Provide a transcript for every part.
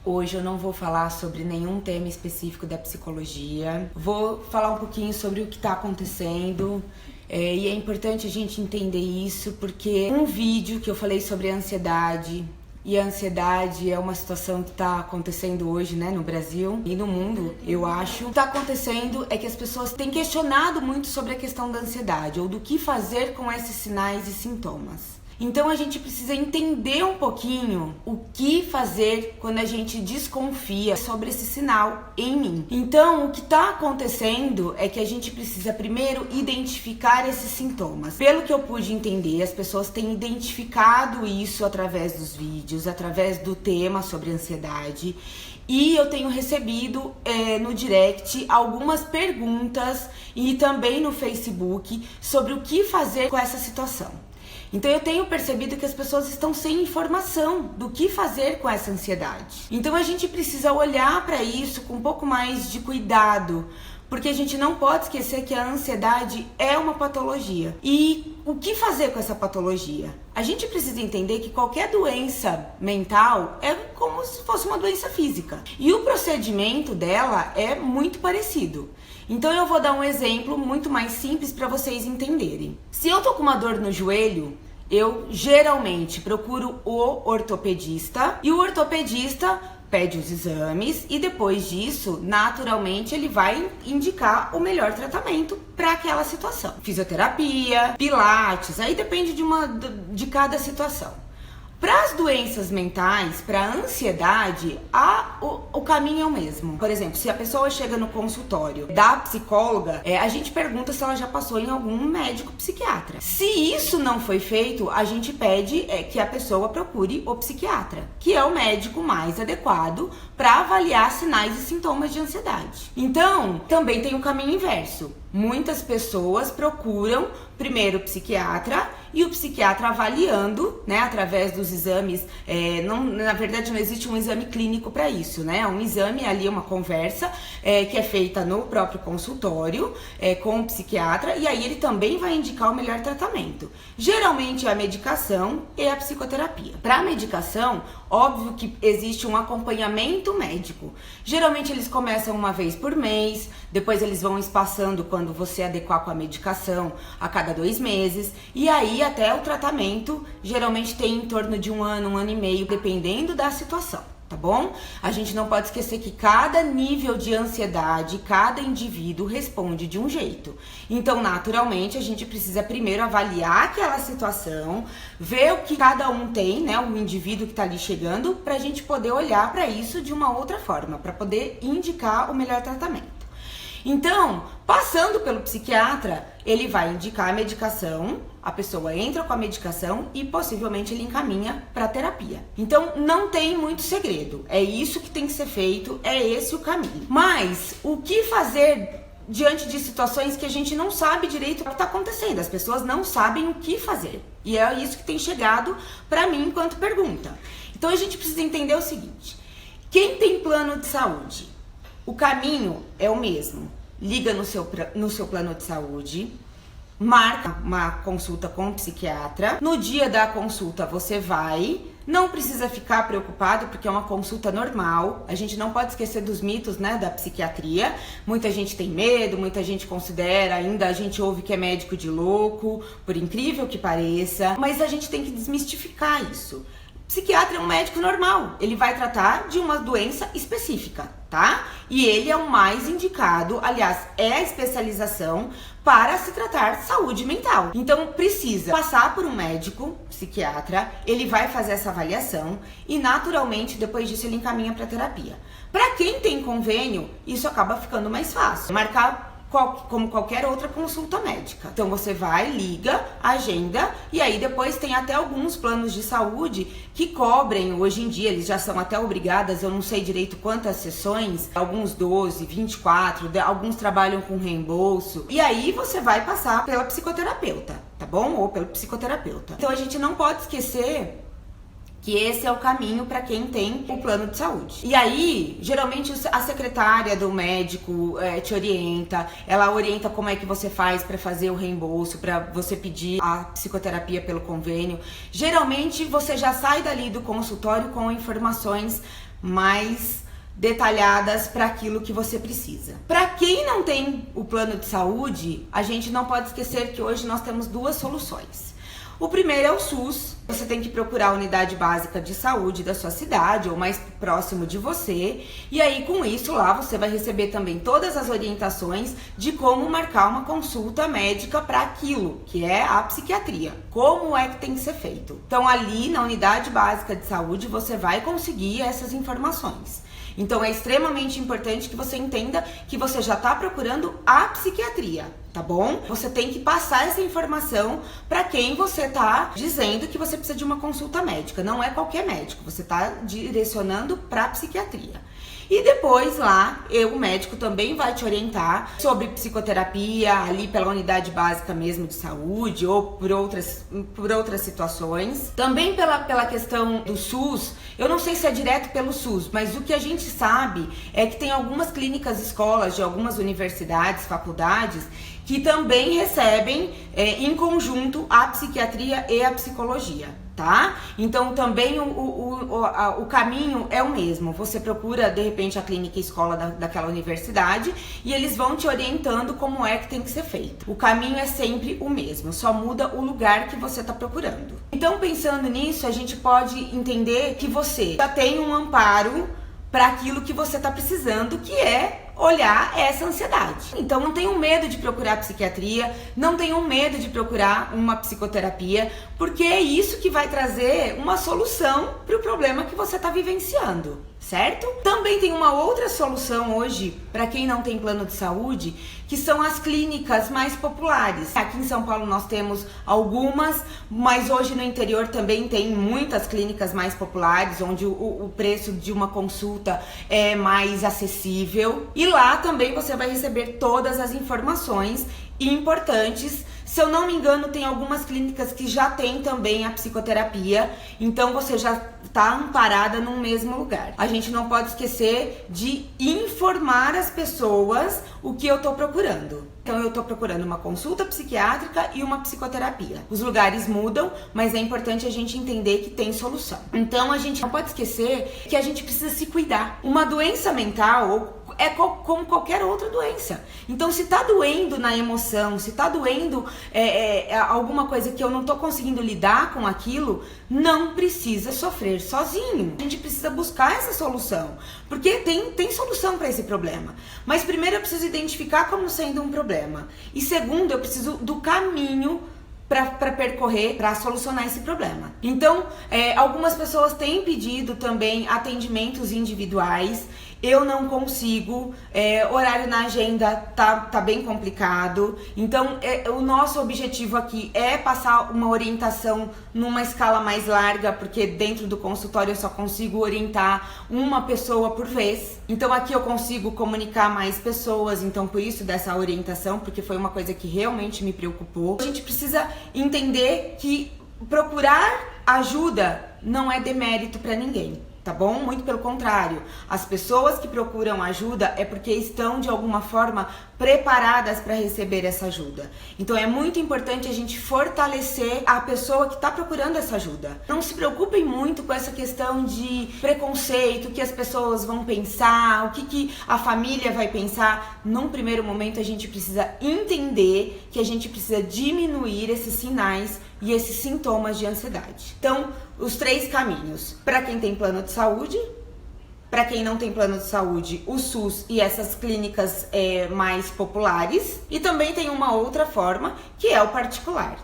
Hoje eu não vou falar sobre nenhum tema específico da psicologia. Vou falar um pouquinho sobre o que está acontecendo. E é importante a gente entender isso porque um vídeo que eu falei sobre a ansiedade, e a ansiedade é uma situação que está acontecendo hoje, né, no Brasil e no mundo, eu acho. O que está acontecendo é que as pessoas têm questionado muito sobre a questão da ansiedade ou do que fazer com esses sinais e sintomas. Então a gente precisa entender um pouquinho o que fazer quando a gente desconfia sobre esse sinal em mim. Então o que está acontecendo é que a gente precisa primeiro identificar esses sintomas. Pelo que eu pude entender, as pessoas têm identificado isso através dos vídeos, através do tema sobre ansiedade. E eu tenho recebido no direct algumas perguntas e também no Facebook sobre o que fazer com essa situação. Então eu tenho percebido que as pessoas estão sem informação do que fazer com essa ansiedade. Então a gente precisa olhar para isso com um pouco mais de cuidado, porque a gente não pode esquecer que a ansiedade é uma patologia. E o que fazer com essa patologia? A gente precisa entender que qualquer doença mental é como se fosse uma doença física. E o procedimento dela é muito parecido. Então eu vou dar um exemplo muito mais simples para vocês entenderem. Se eu tô com uma dor no joelho, eu geralmente procuro o ortopedista e o ortopedista pede os exames e depois disso, naturalmente, ele vai indicar o melhor tratamento para aquela situação. Fisioterapia, pilates, aí depende de cada situação. Para as doenças mentais, para a ansiedade, o caminho é o mesmo. Por exemplo, se a pessoa chega no consultório da psicóloga, a gente pergunta se ela já passou em algum médico psiquiatra. Se isso não foi feito, a gente pede que a pessoa procure o psiquiatra, que é o médico mais adequado para avaliar sinais e sintomas de ansiedade. Então, também tem o caminho inverso. Muitas pessoas procuram primeiro o psiquiatra e o psiquiatra avaliando, né, através dos exames, na verdade não existe um exame clínico para isso, né, é um exame ali, uma conversa que é feita no próprio consultório com o psiquiatra e aí ele também vai indicar o melhor tratamento. Geralmente é a medicação e a psicoterapia. Para a medicação, óbvio que existe um acompanhamento médico. Geralmente eles começam uma vez por mês, depois eles vão espaçando quando você adequar com a medicação a cada 2 meses, e aí até o tratamento geralmente tem em torno de 1 ano e meio, dependendo da situação, tá bom? A gente não pode esquecer que cada nível de ansiedade, cada indivíduo responde de um jeito. Então, naturalmente, a gente precisa primeiro avaliar aquela situação, ver o que cada um tem, né, o indivíduo que tá ali chegando, pra gente poder olhar para isso de uma outra forma, para poder indicar o melhor tratamento. Então, passando pelo psiquiatra, ele vai indicar a medicação, a pessoa entra com a medicação e possivelmente ele encaminha para terapia. Então, não tem muito segredo, é isso que tem que ser feito, é esse o caminho. Mas, o que fazer diante de situações que a gente não sabe direito o que está acontecendo? As pessoas não sabem o que fazer. E é isso que tem chegado para mim enquanto pergunta. Então, a gente precisa entender o seguinte: quem tem plano de saúde, o caminho é o mesmo. Liga no seu plano de saúde, marca uma consulta com o psiquiatra. No dia da consulta você vai, não precisa ficar preocupado porque é uma consulta normal. A gente não pode esquecer dos mitos, né, da psiquiatria. Muita gente tem medo, muita gente considera, ainda a gente ouve que é médico de louco, por incrível que pareça. Mas a gente tem que desmistificar isso. Psiquiatra é um médico normal, ele vai tratar de uma doença específica, tá? E ele é o mais indicado, aliás, é a especialização para se tratar saúde mental. Então precisa passar por um médico, psiquiatra, ele vai fazer essa avaliação e naturalmente depois disso ele encaminha para terapia. Para quem tem convênio, isso acaba ficando mais fácil. Marcar como qualquer outra consulta médica. Então você vai, liga, agenda e aí depois tem até alguns planos de saúde que cobrem, hoje em dia eles já são até obrigadas, eu não sei direito quantas sessões, alguns 12, 24, alguns trabalham com reembolso e aí você vai passar pela psicoterapeuta, tá bom? Ou pelo psicoterapeuta. Então a gente não pode esquecer que esse é o caminho para quem tem o plano de saúde. E aí, geralmente a secretária do médico te orienta, ela orienta como é que você faz para fazer o reembolso, para você pedir a psicoterapia pelo convênio. Geralmente você já sai dali do consultório com informações mais detalhadas para aquilo que você precisa. Para quem não tem o plano de saúde, a gente não pode esquecer que hoje nós temos duas soluções. O primeiro é o SUS. Você tem que procurar a unidade básica de saúde da sua cidade ou mais próximo de você. E aí, com isso, lá você vai receber também todas as orientações de como marcar uma consulta médica para aquilo, que é a psiquiatria. Como é que tem que ser feito. Então, ali na unidade básica de saúde, você vai conseguir essas informações. Então, é extremamente importante que você entenda que você já está procurando a psiquiatria, tá bom? Você tem que passar essa informação para quem você está dizendo que você precisa de uma consulta médica. Não é qualquer médico, você está direcionando para a psiquiatria. E depois lá, o médico também vai te orientar sobre psicoterapia, ali pela unidade básica mesmo de saúde ou por outras situações. Também pela questão do SUS, eu não sei se é direto pelo SUS, mas o que a gente sabe é que tem algumas clínicas, escolas de algumas universidades, faculdades, que também recebem em conjunto a psiquiatria e a psicologia, tá? Então também o caminho é o mesmo. Você procura de repente a clínica e escola daquela universidade e eles vão te orientando como é que tem que ser feito. O caminho é sempre o mesmo, só muda o lugar que você está procurando. Então, pensando nisso, a gente pode entender que você já tem um amparo para aquilo que você está precisando, que é olhar essa ansiedade. Então não tenham medo de procurar psiquiatria, não tenham medo de procurar uma psicoterapia, porque é isso que vai trazer uma solução para o problema que você está vivenciando, certo? Também tem uma outra solução hoje para quem não tem plano de saúde, que são as clínicas mais populares. Aqui em São Paulo nós temos algumas, mas hoje no interior também tem muitas clínicas mais populares, onde o preço de uma consulta é mais acessível. E lá também você vai receber todas as informações importantes. Se eu não me engano, tem algumas clínicas que já tem também a psicoterapia, então você já está amparada no mesmo lugar. A gente não pode esquecer de informar as pessoas o que eu estou procurando. Então eu estou procurando uma consulta psiquiátrica e uma psicoterapia. Os lugares mudam, mas é importante a gente entender que tem solução. Então a gente não pode esquecer que a gente precisa se cuidar. Uma doença mental é como qualquer outra doença. Então, se tá doendo na emoção, se tá doendo alguma coisa que eu não tô conseguindo lidar com aquilo, não precisa sofrer sozinho. A gente precisa buscar essa solução, porque tem solução para esse problema. Mas primeiro eu preciso identificar como sendo um problema. E segundo, eu preciso do caminho para percorrer, para solucionar esse problema. Então, algumas pessoas têm pedido também atendimentos individuais. Eu não consigo, horário na agenda tá bem complicado. Então, o nosso objetivo aqui é passar uma orientação numa escala mais larga, porque dentro do consultório eu só consigo orientar uma pessoa por vez. Então, aqui eu consigo comunicar mais pessoas, então por isso dessa orientação, porque foi uma coisa que realmente me preocupou. A gente precisa entender que procurar ajuda não é demérito para ninguém. Tá bom? Muito pelo contrário, as pessoas que procuram ajuda é porque estão de alguma forma preparadas para receber essa ajuda. Então é muito importante a gente fortalecer a pessoa que está procurando essa ajuda. Não se preocupem muito com essa questão de preconceito, o que as pessoas vão pensar, o que a família vai pensar. Num primeiro momento a gente precisa entender que a gente precisa diminuir esses sinais e esses sintomas de ansiedade. Então, os 3 caminhos. Para quem tem plano de saúde, para quem não tem plano de saúde, o SUS e essas clínicas mais populares. E também tem uma outra forma, que é o particular,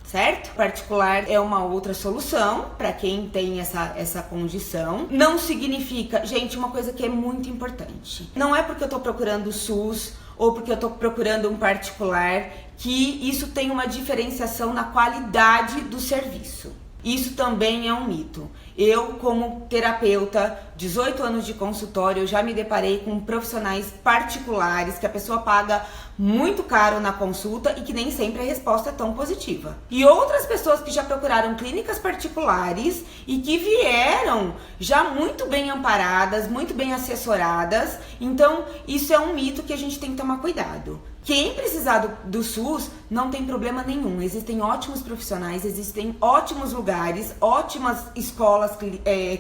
certo? O particular é uma outra solução para quem tem essa condição. Não significa, gente, uma coisa que é muito importante. Não é porque eu tô procurando o SUS ou porque eu tô procurando um particular que isso tem uma diferenciação na qualidade do serviço. Isso também é um mito. Eu, como terapeuta, 18 anos de consultório, eu já me deparei com profissionais particulares que a pessoa paga muito caro na consulta e que nem sempre a resposta é tão positiva. E outras pessoas que já procuraram clínicas particulares e que vieram já muito bem amparadas, muito bem assessoradas. Então, isso é um mito que a gente tem que tomar cuidado. Quem precisar do SUS não tem problema nenhum. Existem ótimos profissionais, existem ótimos lugares, ótimas escolas,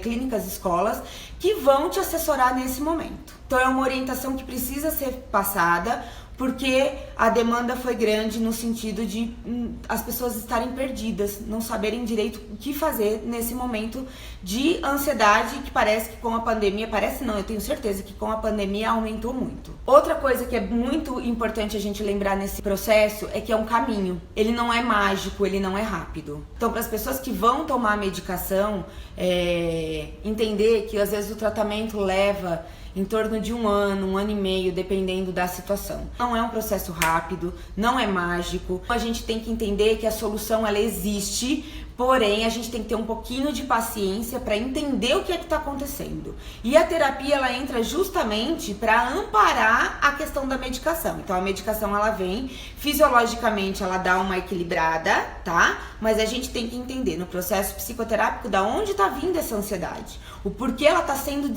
clínicas escolas, que vão te assessorar nesse momento. Então é uma orientação que precisa ser passada, porque a demanda foi grande no sentido de as pessoas estarem perdidas, não saberem direito o que fazer nesse momento de ansiedade que parece que com a pandemia, eu tenho certeza que com a pandemia aumentou muito. Outra coisa que é muito importante a gente lembrar nesse processo é que é um caminho, ele não é mágico, ele não é rápido. Então, para as pessoas que vão tomar a medicação, entender que às vezes o tratamento leva em torno de um ano e meio, dependendo da situação. Não é um processo rápido, não é mágico. A gente tem que entender que a solução ela existe, porém a gente tem que ter um pouquinho de paciência para entender o que é que está acontecendo. E a terapia ela entra justamente para amparar a questão da medicação. Então a medicação ela vem, fisiologicamente ela dá uma equilibrada, tá? Mas a gente tem que entender no processo psicoterápico da onde está vindo essa ansiedade, o porquê ela está sendo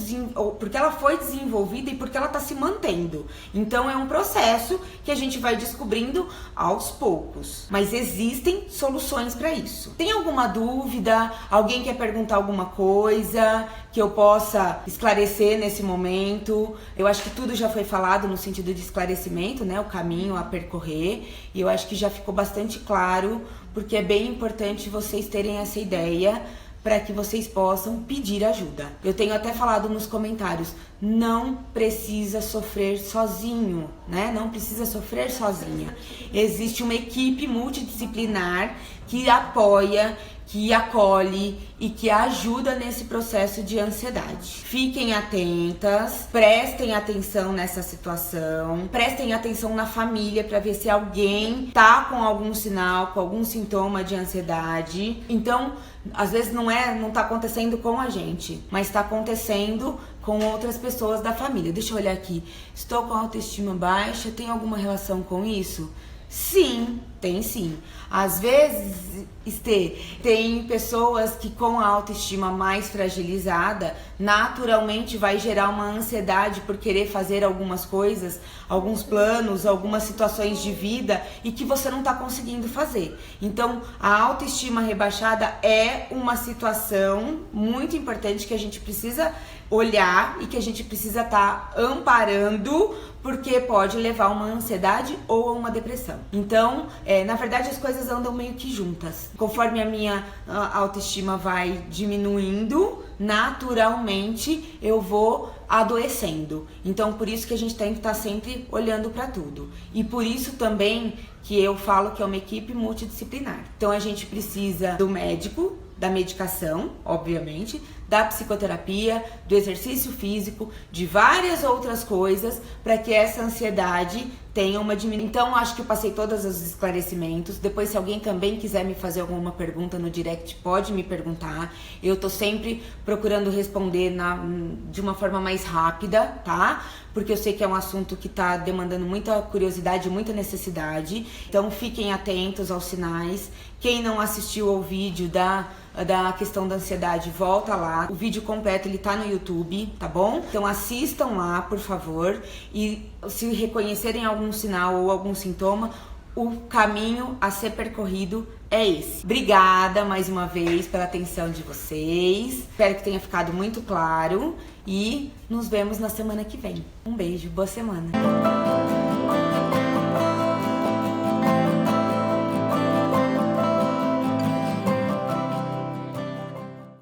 porque ela foi desenvolvida e porque ela está se mantendo. Então é um processo que a gente vai descobrindo aos poucos, mas existem soluções para isso. Tem alguma dúvida? Alguém quer perguntar alguma coisa que eu possa esclarecer nesse momento? Eu acho que tudo já foi falado no sentido de esclarecimento, né? O caminho a percorrer, e eu acho que já ficou bastante claro, porque é bem importante vocês terem essa ideia para que vocês possam pedir ajuda. Eu tenho até falado nos comentários, não precisa sofrer sozinho, né? Não precisa sofrer sozinha. Existe uma equipe multidisciplinar que apoia, que acolhe e que ajuda nesse processo de ansiedade. Fiquem atentas, prestem atenção nessa situação, prestem atenção na família para ver se alguém tá com algum sinal, com algum sintoma de ansiedade. Então, às vezes não tá acontecendo com a gente, mas tá acontecendo com outras pessoas da família. Deixa eu olhar aqui. Estou com autoestima baixa, tem alguma relação com isso? Sim, tem sim. Às vezes, tem pessoas que com a autoestima mais fragilizada, naturalmente vai gerar uma ansiedade por querer fazer algumas coisas, alguns planos, algumas situações de vida e que você não está conseguindo fazer. Então, a autoestima rebaixada é uma situação muito importante que a gente precisa olhar e que a gente precisa estar amparando, porque pode levar a uma ansiedade ou a uma depressão. Então, na verdade, as coisas andam meio que juntas. Conforme a minha autoestima vai diminuindo, naturalmente eu vou adoecendo. Então, por isso que a gente tem que estar sempre olhando para tudo. E por isso também que eu falo que é uma equipe multidisciplinar. Então, a gente precisa do médico, da medicação, obviamente, da psicoterapia, do exercício físico, de várias outras coisas para que essa ansiedade tenha uma diminuição. Então, acho que eu passei todos os esclarecimentos. Depois, se alguém também quiser me fazer alguma pergunta no direct, pode me perguntar. Eu tô sempre procurando responder de uma forma mais rápida, tá? Porque eu sei que é um assunto que tá demandando muita curiosidade, muita necessidade. Então, fiquem atentos aos sinais. Quem não assistiu ao vídeo da questão da ansiedade, volta lá. O vídeo completo, ele tá no YouTube, tá bom? Então assistam lá, por favor. E se reconhecerem algum sinal ou algum sintoma, o caminho a ser percorrido é esse. Obrigada mais uma vez pela atenção de vocês. Espero que tenha ficado muito claro. E nos vemos na semana que vem. Um beijo, boa semana.